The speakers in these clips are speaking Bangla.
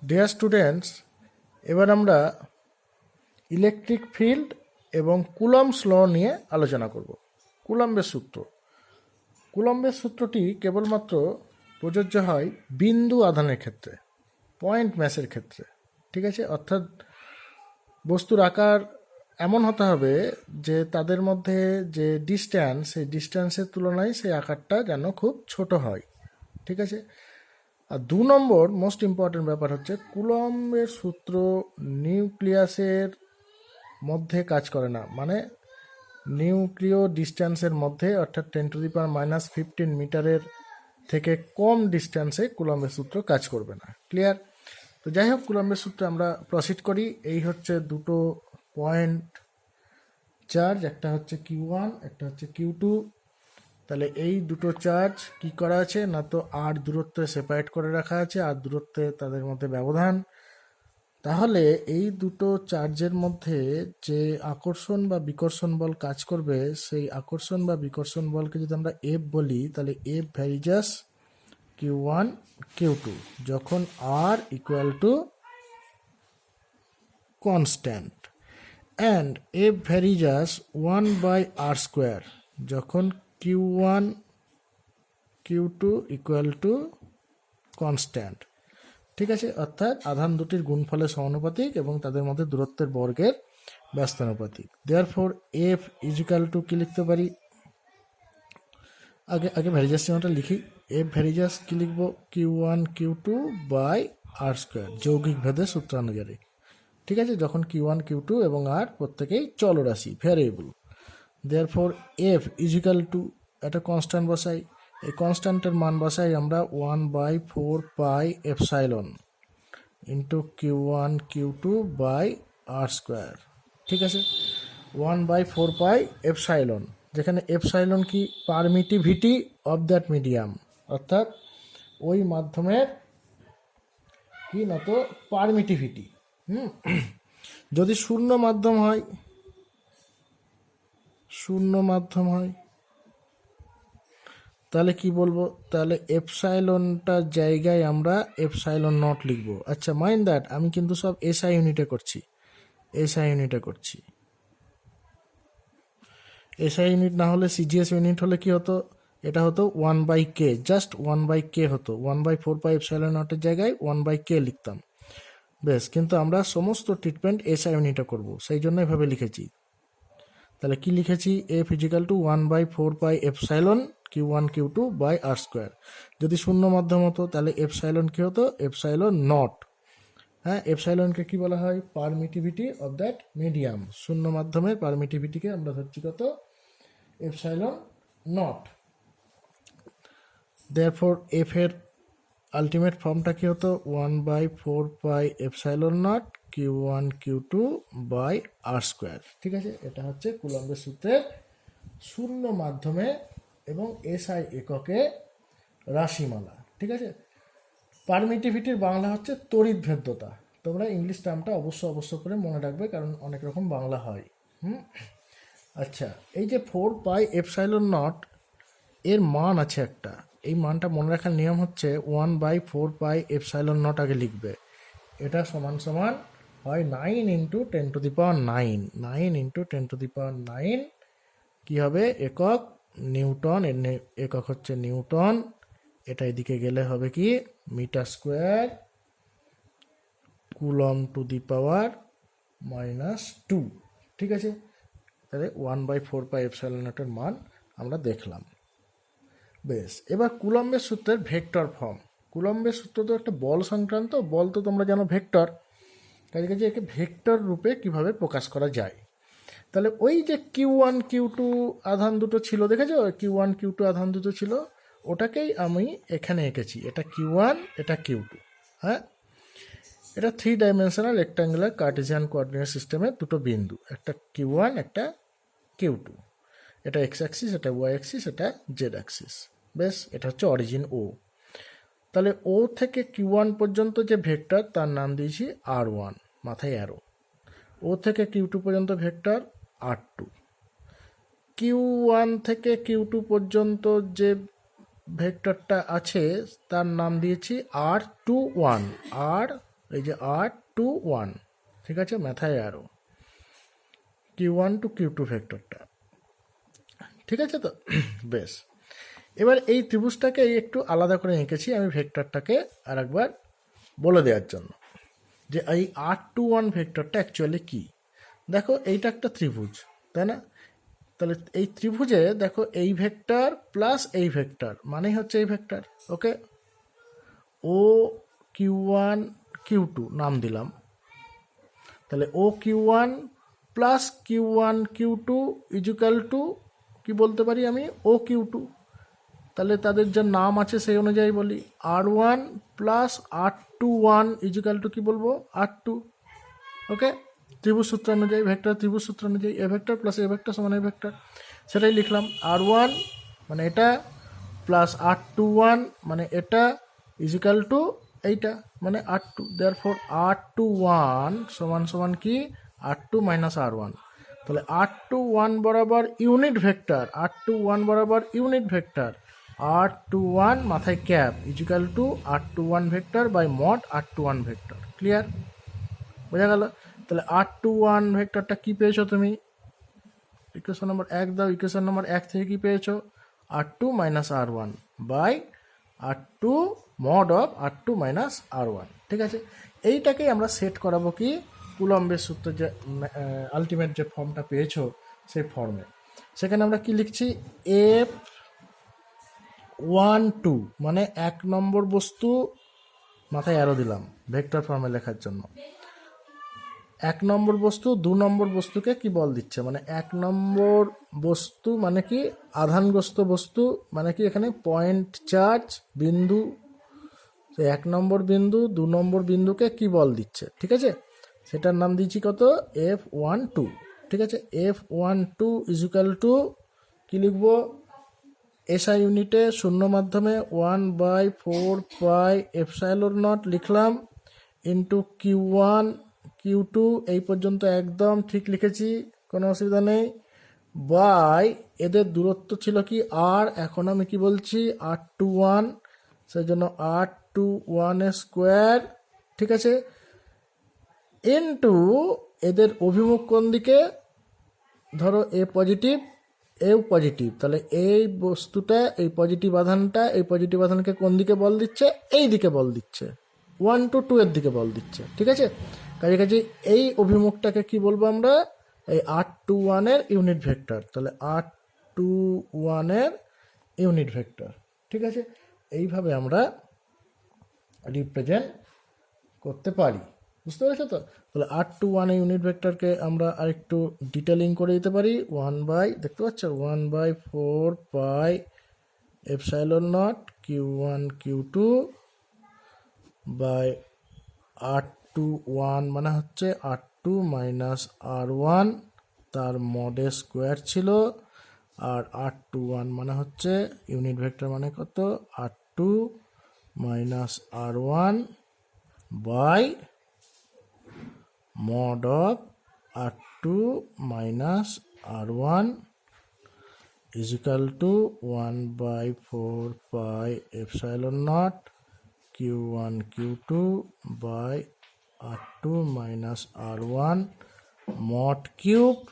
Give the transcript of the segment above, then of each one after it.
ডিয়ার স্টুডেন্টস, এবার আমরা ইলেকট্রিক ফিল্ড এবং কুলম্বস ল নিয়ে আলোচনা করব। কুলম্বের সূত্র। কুলম্বের সূত্রটি কেবলমাত্র প্রযোজ্য হয় বিন্দু আধানের ক্ষেত্রে, পয়েন্ট ম্যাসের ক্ষেত্রে। ঠিক আছে, অর্থাৎ বস্তুর আকার এমন হতে হবে যে তাদের মধ্যে যে ডিস্ট্যান্স, সেই ডিস্ট্যান্সের তুলনায় সেই আকারটা যেন খুব ছোট হয়। ঠিক আছে। আর 2 নম্বর মোস্ট ইম্পর্টেন্ট ব্যাপার হচ্ছে কুলম্বের সূত্র নিউক্লিয়াসের মধ্যে কাজ করে না, মানে নিউক্লিয় ডিস্ট্যান্সের মধ্যে, অর্থাৎ 10⁻⁻15 মিটারের থেকে কম ডিস্ট্যান্সে কুলম্বের সূত্র কাজ করবে না। ক্লিয়ার? তো যাই হোক, কুলম্বের সূত্রে আমরা প্রসিড করি। এই হচ্ছে দুটো পয়েন্ট চার্জ, একটা হচ্ছে Q1, একটা হচ্ছে Q2। তাহলে এই দুটো চার্জ কি করা আছে না, তো আর দূরত্বে সেপারেট করে রাখা আছে, আর দূরত্বে তাদের মধ্যে ব্যবধান। তাহলে এই দুটো চার্জের মধ্যে যে আকর্ষণ বা বিকর্ষণ বল কাজ করবে, সেই আকর্ষণ বা বিকর্ষণ বলকে যদি আমরা এফ বলি, তাহলে এফ ভ্যারিজাস Q1 Q2 যখন আর equal to constant, and F varies as 1/r² যখন Q1 Q2 equal to constant. ঠিক আছে, অর্থাৎ আধান দুটির গুণফলের সমানুপাতিক এবং তাদের মধ্যে দূরত্বের বর্গের ব্যস্তানুপাতিক। দেয়ারফর এফ ইজিক্যাল টু কি লিখতে পারি, আগে ভ্যারিজাস চিহ্নটা লিখি। এফ ভ্যারিজাস কি লিখব, Q1 Q2 বাই r², যৌগিক ভেদের সূত্রানুযায়ী। ঠিক আছে, যখন Q1 Q2 এবং আর প্রত্যেকেই চলরাশি, variable. Therefore F equal to একটা কনস্ট্যান্ট বসাই, এই কনস্ট্যান্টের মান বসাই আমরা 1/4πε into Q1 Q2 by r²। ঠিক আছে, 1/4πε, যেখানে এপসাইলন কি পারমিটিভিটি অফ দ্যাট মিডিয়াম, অর্থাৎ ওই মাধ্যমের কি না তো পারমিটিভিটি। যদি শূন্য মাধ্যম হয় তাহলে কি বলবো, তাহলে এপসাইলনটার জায়গায় আমরা এপসাইলন নট লিখবো। আচ্ছা, মাইন্ড দ্যাট আমি কিন্তু সব এসআই ইউনিটে করছি। এসআই ইউনিট না হলে সিজিএস ইউনিট হলে কি হতো, এটা হতো 1/k, জাস্ট 1/k হতো। 1/4πε নটের জায়গায় 1/k লিখতাম, বেশ। কিন্তু আমরা সমস্ত ট্রিটমেন্ট এসআই ইউনিটে করবো, সেই জন্য এভাবে লিখেছি। তাহলে কি লিখেছি, F equal two 1/4πε Q1 Q2 by r²। যদি শূন্য মাধ্যম হতো তাহলে এপসাইলন কি হতো, এপসাইলন নট। হ্যাঁ, এপসাইলনকে কি বলা হয়, পারমিটিভিটি অফ দ্যাট মিডিয়াম। শূন্য মাধ্যমের পারমিটিভিটিকে আমরা ধরছি কত, এপসাইলন নট। দেয়ারফর এফ এর আলটিমেট ফর্মটা কি হতো, 1/4πε not Q1 Q2 by r²। ঠিক আছে, এটা হচ্ছে কুলম্বের সূত্রের শূন্য মাধ্যমে এবং এসআই এককে রাশিমালা। ঠিক আছে, পারমিটিভিটির বাংলা হচ্ছে তড়িৎ ভেদ্যতা। তোমরা ইংলিশ টার্মটা অবশ্য করে মনে রাখবে, কারণ অনেক রকম বাংলা হয়। আচ্ছা, এই যে 4πε0 এর মান আছে একটা, এই মানটা মনে রাখার নিয়ম হচ্ছে 1/4πε0 আগে লিখবে। এটা সমান হয় 9 × 10⁹, 9 × 10⁹ কি হবে, একক নিউটন। এর একক হচ্ছে নিউটন। এটা এদিকে গেলে হবে কি, metre square coulomb to the power -2। ঠিক আছে, তাহলে 1/4πε0 মান আমরা দেখলাম, বেশ। এবার কুলম্বের সূত্রের ভেক্টর ফর্ম। কুলম্বের সূত্র তো একটা বল সংক্রান্ত, বল তো তোমরা জানো ভেক্টর, কাজে একে ভেক্টর রূপে কিভাবে প্রকাশ করা যায়। তাহলে ওই যে Q1 Q2 আধান দুটো ছিল, দেখেছো, Q1 Q2 আধান দুটো ছিল, ওটাকেই আমি এখানে এঁকেছি। এটা Q1, এটা Q2। হ্যাঁ, এটা 3 ডাইমেনশনাল রেক্ট্যাঙ্গুলার কার্টেসিয়ান কোঅর্ডিনেট সিস্টেমের দুটো বিন্দু, একটা Q1, একটা Q2। এটা এক্স অ্যাক্সিস, এটা ওয়াই অ্যাক্সিস, এটা জেড অ্যাক্সিস, বেশ। এটা হচ্ছে অরিজিন ও। তাহলে ও থেকে Q1 পর্যন্ত যে ভেক্টর, তার নাম দিয়েছি R1, মাথায় অ্যারো। ও থেকে Q2 পর্যন্ত ভেক্টর R2। Q1 থেকে Q2 পর্যন্ত যে ভেক্টরটা আছে তার নাম দিয়েছি R21, এই যে R21, ঠিক আছে, মাথায় আরও Q1 টু Q2 ভেক্টরটা, ঠিক আছে তো? বেশ, এবার এই ত্রিভুজটাকে একটু আলাদা করে এঁকেছি আমি ভেক্টরটাকে আর একবার বলে দেওয়ার জন্য, যে এই R21 ভেক্টরটা অ্যাকচুয়ালি কী। দেখো এইটা একটা ত্রিভুজ, তাই না? তাহলে এই ত্রিভুজে দেখো এই ভেক্টর প্লাস এই ভেক্টর মানেই হচ্ছে এই ভেক্টর, ওকে। ও Q1 Q2 নাম দিলাম, তাহলে ও Q1 plus Q1 Q2 is equal two কি বলতে পারি আমি, ও Q2। তাহলে তাদের যে নাম আছে সেই অনুযায়ী বলি, R1 plus R21 is equal two কি বলবো, R2, ওকে। ত্রিভুজ সূত্র অনুযায়ী, ভেক্টর ত্রিভুজ সূত্র অনুযায়ী এ ভেক্টর প্লাস এ ভেক্টর সমান এ ভেক্টর, সেটাই লিখলাম। R1 মানে এটা প্লাস R21 মানে এটা ইজিক্যাল টু এইটা মানে R2, দেয়ারফর R21 সমান সমান কি, R2 মাইনাস R1। তাহলে R21 বরাবর ইউনিট ভেক্টর, R21 বরাবর ইউনিট ভেক্টর, R21 মাথায় cap equal to R21 vector by mod R21 vector. Clear, বোঝা গেল? তাহলে R21 ভেক্টরটা কি পেয়েছো তুমি, ইকুয়েশন নম্বর 1 দাও, ইকুয়েশন নম্বর 1 থেকে কি পেয়েছো, R2 minus R1 by R2 mod of R2 minus R1, ঠিক আছে। এইটাকেই আমরা সেট করাবো কি, কুলম্বের সূত্র যে আলটিমেট যে ফর্মটা পেয়েছো সেই ফর্মে। সেখানে আমরা কি লিখছি, F12 মানে 1 নম্বর বস্তু, মাথায় অ্যারো দিলাম ভেক্টর ফর্মে লেখার জন্য। 1 নম্বর বস্তু 2 নম্বর বস্তুকে কি বল দিচ্ছে, মানে 1 নম্বর বস্তু মানে কি আধানগ্রস্ত বস্তু, মানে কি এখানে পয়েন্ট চার্জ বিন্দু, 1 নম্বর বিন্দু 2 নম্বর বিন্দুকে কি বল দিচ্ছে, ঠিক আছে। সেটার নাম দিচ্ছি কত, F12, ঠিক আছে। F12 ইজিক্যাল টু কি লিখবো, এসআই ইউনিটে শূন্য মাধ্যমে 1/4 পাই এপসাইলন নট লিখলাম, ইন্টু Q1 Q2 এই পর্যন্ত একদম ঠিক লিখেছি, কোনো অসুবিধা নেই, বাই এদের দূরত্ব ছিল কি আর, এখন আমি কি বলছি R21, সেই জন্য R21 স্কোয়ার, ঠিক আছে, ইন্টু এদের অভিমুখ কোন দিকে, ধরো এ পজিটিভ এও পজিটিভ, তাহলে এই বস্তুটা এই পজিটিভ আধানটা এই পজিটিভ আধানকে কোন দিকে বল দিচ্ছে, এই দিকে বল দিচ্ছে, 1 to 2 এর দিকে বল দিচ্ছে, ঠিক আছে। কাজে কাজে এই অভিমুখটাকে কি বলবো আমরা, এই R21 এর ইউনিট ভেক্টর, তাহলে R21 এর ইউনিট ভেক্টর, ঠিক আছে। এইভাবে আমরা রিপ্রেজেন্ট করতে পারি, বুঝতে পেরেছো তো? তাহলে R21 এর ইউনিট ভেক্টরকে আমরা আরেকটু ডিটেলিং করে দিতে পারি, 1 দেখতে পাচ্ছ 1/4 pi epsilon not Q1 Q2 by R21 মানে হচ্ছে R2 মাইনাস R1 তার মডে স্কোয়ার ছিল, আর R21 মানে হচ্ছে ইউনিট ভেক্টর মানে কত, R2 minus R1 by mod of R2 minus R1 is equal to 1/4 pi epsilon naught Q1 Q2 by R2 minus R1 mod cube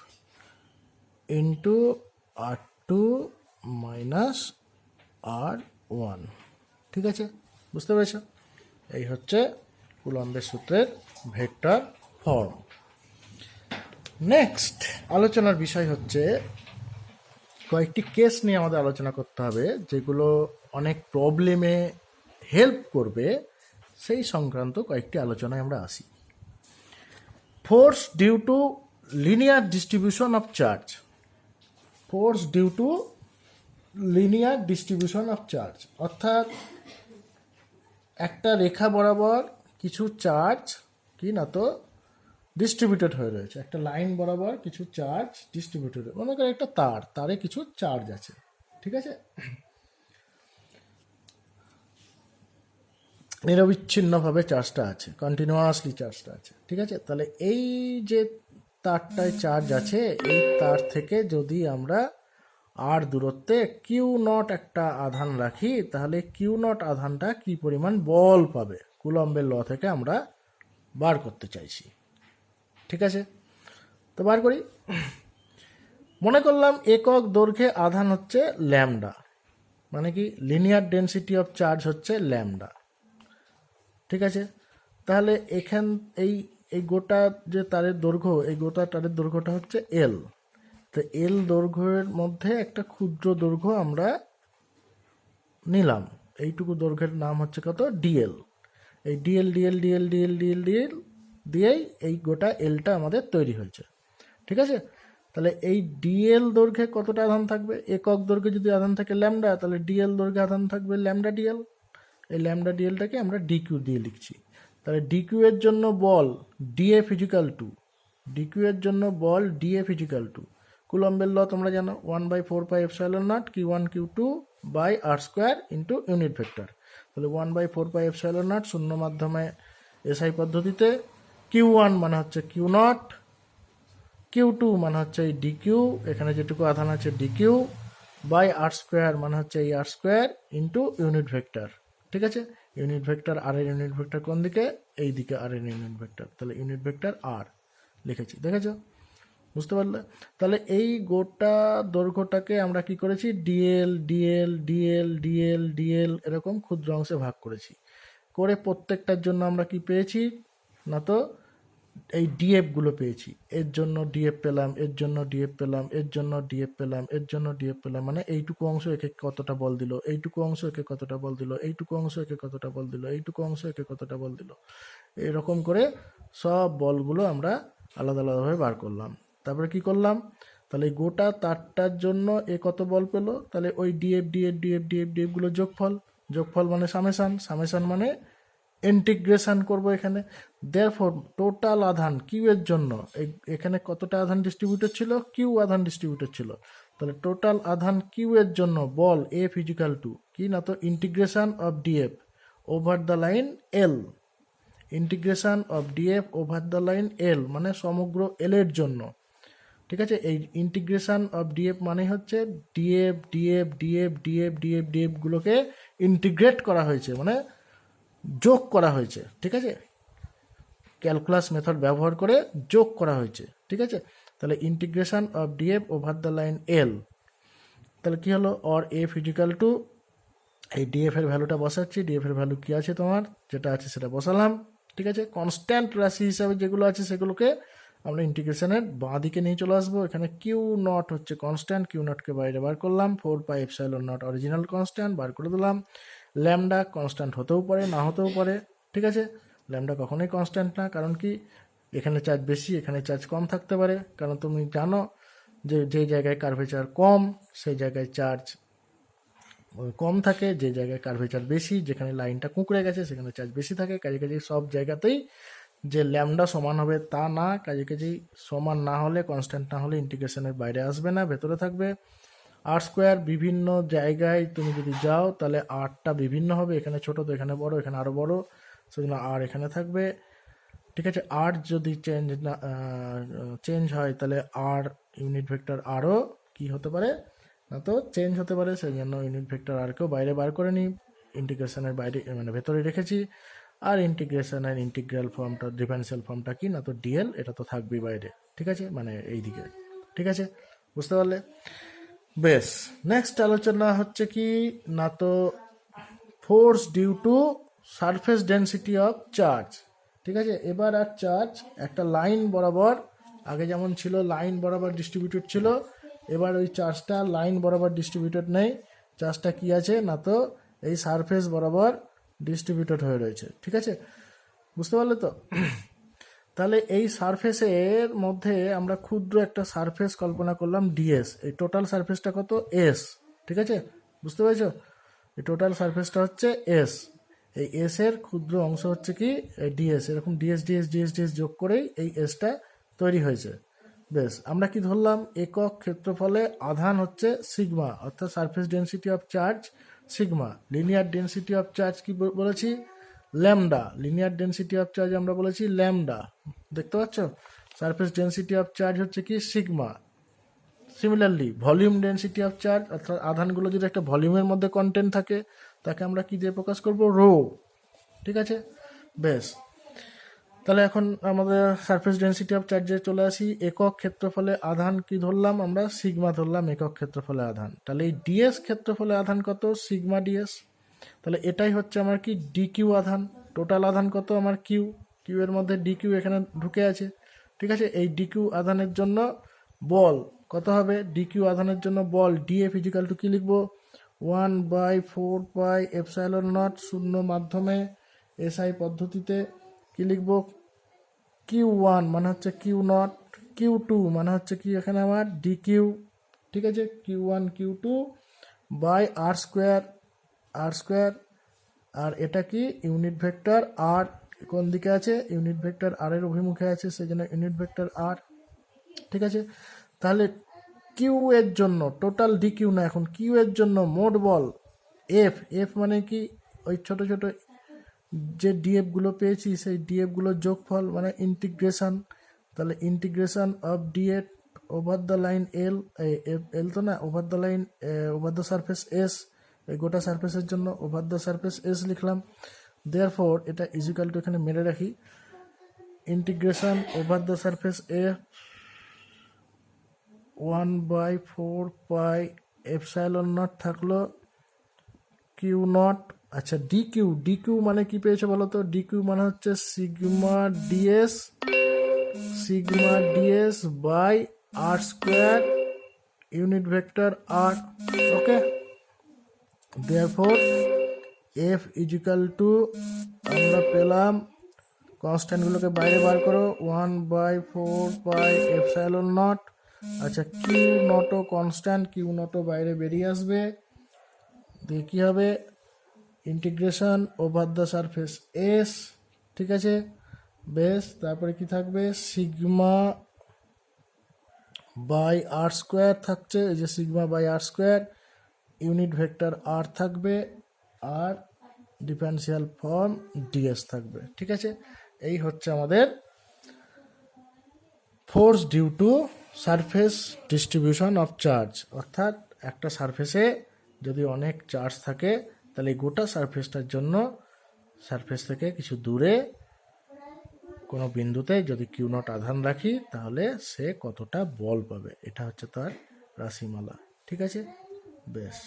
into R2 minus R1, ঠিক আছে, বুঝতে পেরেছ? এই হচ্ছে কুলম্বের সূত্রের ভেক্টর ফর্ম। নেক্সট আলোচনার বিষয় হচ্ছে কয়েকটি কেস নিয়ে আমাদের আলোচনা করতে হবে, যেগুলো অনেক প্রবলেমে হেল্প করবে, সেই সংক্রান্ত কয়েকটি আলোচনায় আমরা আসি। Force due to linear distribution of charge, force due to linear distribution of charge, অর্থাৎ একটা রেখা বরাবর কিছু চার্জ কি না তো ডিস্ট্রিবিউটেড হয়ে রয়েছে, একটা লাইন বরাবর কিছু চার্জ ডিস্ট্রিবিউটেড, মনে করেন একটা তারে কিছু চার্জ আছে, ঠিক আছে, নিরবিচ্ছিন্নভাবে চার্জটা আছে, কন্টিনিউয়াসলি চার্জটা আছে, ঠিক আছে। তাহলে এই যে তারটায় চার্জ আছে, এই তার থেকে যদি আমরা আর দূরত্বে Q0 একটা আধান রাখি, তাহলে Q0 আধানটা কি পরিমাণ বল পাবে, কুলম্বের ল থেকে আমরা বার করতে চাইছি। ঠিক আছে, তো বার করি। মনে করলাম একক দৈর্ঘ্যে আধান হচ্ছে ল্যামডা, মানে কি লিনিয়ার ডেনসিটি অফ চার্জ হচ্ছে ল্যামডা। ঠিক আছে, তাহলে এখান এই এই গোটা যে তারের দৈর্ঘ্য, এই গোটা তারের দৈর্ঘ্যটা হচ্ছে এল। তো এল দৈর্ঘ্যের মধ্যে একটা ক্ষুদ্র দৈর্ঘ্য আমরা নিলাম, এইটুকু দৈর্ঘ্যের নাম হচ্ছে কত, ডিএল। এই DL DL DL DL DL DL দিয়েই এই গোটা এলটা আমাদের তৈরি হয়েছে। ঠিক আছে, তাহলে এই ডিএল দৈর্ঘ্যে কতটা আধান থাকবে, একক দৈর্ঘ্যে যদি আধান থাকে ল্যামডা, তাহলে ডিএল দৈর্ঘ্যে আধান থাকবে ল্যামডা ডিএল। এই ল্যামডা ডিএলটাকে আমরা ডিকিউ দিয়ে লিখছি। তাহলে ডিকিউ এর জন্য বল ডিএফ ইজিক্যাল টু, ডিকিউ এর জন্য বল ডিএফ ইজিক্যাল টু কুলম্বের ল তোমরা জানো, 1/4πε0 Q1 Q2 by R square into unit vector. তাহলে 1/4πε0 শূন্য মাধ্যমে এসআই পদ্ধতিতে, Q1 মানে হচ্ছে Q0, Q2 মানে হচ্ছে এই ডিকিউ, এখানে যেটুকু আধান আছে ডিকিউ, বাই আর স্কোয়ার মানে হচ্ছে এই আর স্কোয়ার ইন্টু ইউনিট ভেক্টর। ঠিক আছে, ইউনিট ভেক্টর আর এর ইউনিট ভেক্টর কোন দিকে, এই দিকে আর এর ইউনিট ভেক্টর, তাহলে ইউনিট ভেক্টর আর লিখেছি। দেখেছো, বুঝতে পারলে? তাহলে এই গোটা দৈর্ঘ্যটাকে আমরা কি করেছি, DL DL DL DL DL এরকম ক্ষুদ্র অংশে ভাগ করেছি, করে প্রত্যেকটার জন্য আমরা কি পেয়েছি না, তো এই ডিএফ গুলো পেয়েছি। এর জন্য ডিএফ পেলাম, এর জন্য ডিএফ পেলাম, এর জন্য ডিএফ পেলাম, এর জন্য ডিএফ পেলাম, মানে এইটুকু অংশ একে কতটা বল দিল, এইটুকু অংশ একে কতটা বল দিল, এইটুকু অংশ একে কতটা বল দিল, এইটুকু অংশ একে কতটা বল দিল, এরকম করে সব বলগুলো আমরা আলাদা আলাদাভাবে বার করলাম। তারপরে কি করলাম, তাহলে এই গোটা তারটার জন্য এ কত বল পেলো, তাহলে ওই DF DF DF DF DF গুলো যোগফল, যোগফল মানে সামেশান, সামেশান মানে ইন্টিগ্রেশন করব এখানে। দেয়ারফর টোটাল আধান কিউ এর জন্য এখানে কতটা আধান ডিস্ট্রিবিউটেড ছিল, কিউ আধান ডিস্ট্রিবিউটেড ছিল, তাহলে টোটাল আধান কিউ এর জন্য বল এফ ইজিক্যাল টু কি না, তো integration of DF over the line L, integration of DF over the line এল মানে সমগ্র এল এর জন্য। ঠিক আছে, এই ইন্টিগ্রেশন অফ ডিএফ মানে হচ্ছে DF DF DF DF DF DF গুলোকে ইন্টিগ্রেট করা হয়েছে, মানে যোগ করা হয়েছে। ঠিক আছে, ক্যালকুলাস মেথড ব্যবহার করে যোগ করা হয়েছে। ঠিক আছে, তাহলে integration of DF over the line এল, তাহলে কি হলো, অর এফ ইজিক্যাল টু এই ডিএফ এর ভ্যালুটা বসাচ্ছি, ডিএফ এর ভ্যালু কি আছে তোমার, যেটা আছে সেটা বসালাম। ঠিক আছে, কনস্ট্যান্ট রাশি হিসাবে যেগুলো আছে সেগুলোকে আমরা ইন্টিগ্রেশনের বাঁ দিকে নিয়ে চলে আসবো। এখানে কিউ নট হচ্ছে কনস্ট্যান্ট, কিউ নটকে বাইরে বার করলাম, 4πε0 অরিজিনাল কনস্ট্যান্ট বার করে দিলাম। ল্যামডা কনস্ট্যান্ট হতেও পারে না হতেও পারে। ঠিক আছে, ল্যামডা কখনোই কনস্ট্যান্ট না, কারণ কি এখানে চার্জ বেশি এখানে চার্জ কম থাকতে পারে, কারণ তুমি জানো যে যে জায়গায় কার্ভেচার কম সেই জায়গায় চার্জ কম থাকে, যে জায়গায় কার্ভেচার বেশি যেখানে লাইনটা কুঁকড়ে গেছে সেখানে চার্জ বেশি থাকে। কাজে কাজেই সব জায়গাতেই যে ল্যামডা সমান হবে তা না, কাজে কাজেই সমান না হলে, কনস্ট্যান্ট না হলে ইন্টিগ্রেশনের বাইরে আসবে না, ভেতরে থাকবে। আর স্কোয়ার বিভিন্ন জায়গায় তুমি যদি যাও তাহলে আরটা বিভিন্ন হবে, এখানে ছোট তো এখানে বড়, এখানে আরও বড়, সেজন্য আর এখানে থাকবে। ঠিক আছে, আর যদি চেঞ্জ হয় তাহলে আর ইউনিট ভেক্টর আরও কি হতে পারে না, তো চেঞ্জ হতে পারে, সেই জন্য ইউনিট ভেক্টর আরকেও বাইরে বার করে নিই, ইন্টিগ্রেশনের বাইরে মানে ভেতরে রেখেছি। আর ইন্টিগ্রেশনের ইন্টিগ্রাল ফর্মটা ডিফারেন্সিয়াল ফর্মটা কি না, তো ডিএল, এটা তো থাকবেই বাইরে। ঠিক আছে, মানে এই দিকে। ঠিক আছে, বুঝতে পারলে? বেশ, নেক্সট আলোচনা হচ্ছে কি না, তো force due to surface density of charge. ঠিক আছে, এবার আর চার্জ একটা লাইন বরাবর, আগে যেমন ছিল লাইন বরাবর ডিস্ট্রিবিউটেড ছিল, এবার ওই চার্জটা লাইন বরাবর ডিস্ট্রিবিউটেড নেই, চার্জটা কি আছে না, তো এই সারফেস বরাবর ডিস্ট্রিবিউটেড হয়ে রয়েছে। ঠিক আছে, বুঝতে পারলে তো? তাহলে এই সারফেসের মধ্যে আমরা ক্ষুদ্র একটা সারফেস কল্পনা করলাম ডিএস, এই টোটাল সারফেসটা কত, এস। ঠিক আছে, বুঝতে পেরেছো? এই টোটাল সারফেসটা হচ্ছে এস, এই এস এর ক্ষুদ্র অংশ হচ্ছে কি ডিএস, এরকম ডিএস ডিএস ডিএস ডিএস যোগ করেই এই এসটা তৈরি হয়েছে। বেশ, আমরা কি ধরলাম, একক ক্ষেত্রফলে আধান হচ্ছে সিগমা, অর্থাৎ surface density of charge sigma. Linear density of charge কি বলেছি, lambda. Linear density of charge আমরা বলেছি ল্যামডা, দেখতে পাচ্ছ? সারফেস ডেন্সিটি অফ চার্জ হচ্ছে কি sigma. Similarly volume density of charge, অর্থাৎ আধানগুলো যদি একটা ভলিউমের মধ্যে কন্টেন্ট থাকে তাকে আমরা কি দিয়ে প্রকাশ করব, রো। ঠিক আছে, বেশ। তাহলে এখন আমাদের সারফেস ডেনসিটি অফ চার্জে চলে আসি। একক ক্ষেত্রফলে আধান কি ধরলাম আমরা? সিগমা ধরলাম একক ক্ষেত্রফলে আধান। তাহলে এই ডিএস ক্ষেত্রফলে আধান কত? Sigma DS. তাহলে এটাই হচ্ছে আমার কি ডিকিউ আধান। টোটাল আধান কত আমার? কিউ। কিউ এর মধ্যে ডিকিউ এখানে ঢুকে আছে, ঠিক আছে। এই ডিকিউ আধানের জন্য বল কত হবে? ডিকিউ আধানের জন্য বল ডিএফ ইজিক্যাল টু কি লিখবো? 1/4πε0 শূন্য মাধ্যমে এসআই পদ্ধতিতে কি লিখবো? Q1 মানে হচ্ছে Q0, Q2 মানে হচ্ছে কি এখানে আমার ডিকিউ, ঠিক আছে। Q1 Q2 by R square. আর এটা কি ইউনিট ভেক্টর আর কোন দিকে আছে? ইউনিট ভেক্টর আর এর অভিমুখে আছে, সেই জন্য ইউনিট ভেক্টর আর, ঠিক আছে। তাহলে কিউ এর জন্য টোটাল ডিকিউ না, এখন কিউ এর জন্য মোট বল এফ মানে কি? ওই ছোট ছোট যে ডিএফ গুলো পেয়েছি সেই ডিএফ গুলোর যোগফল মানে ইন্টিগ্রেশন। তাহলে integration of DF over the line এল তো না, over the line over the surface S, এই গোটা সারফেসের জন্য ওভার দ্য সারফেস এস লিখলাম। দেয়ারফর এটা ইজিক্যাল টু এখানে মেরে রাখি, ইন্টিগ্রেশন ওভার দ্য সারফেস এ 1/4πε0 থাকলো Q0। আচ্ছা ডিকিউ মানে কি পেয়েছে বলো তো? ডিকিউ মানে হচ্ছে sigma DS by R square unit vector R. Okay, therefore F equal to আমরা পেলাম, কনস্ট্যান্টগুলোকে বাইরে বার করো, 1/4πε0। আচ্ছা Q naught constant, Q naught বাইরে বেরিয়ে আসবে, দিয়ে কী হবে? Integration over the surface S, ঠিক আছে বেশ। তারপরে কি থাকবে? সিগমা বাই আর স্কোয়ার থাকছে, এই যে sigma by R square, unit vector R থাকবে, আর ডিফারেন্সিয়াল ফর্ম ডিএস থাকবে, ঠিক আছে। এই হচ্ছে আমাদের force due to surface distribution of charge. অর্থাৎ একটা সারফেসে যদি অনেক চার্জ থাকে তাহলে গোটা সারফেসটার জন্য সারফেস থেকে কিছু দূরে কোনো বিন্দুতে যদি কিউ নট আধান রাখি তাহলে সে কতটা বল পাবে, এটা হচ্ছে তার রাশিমালা, ঠিক আছে বেশ।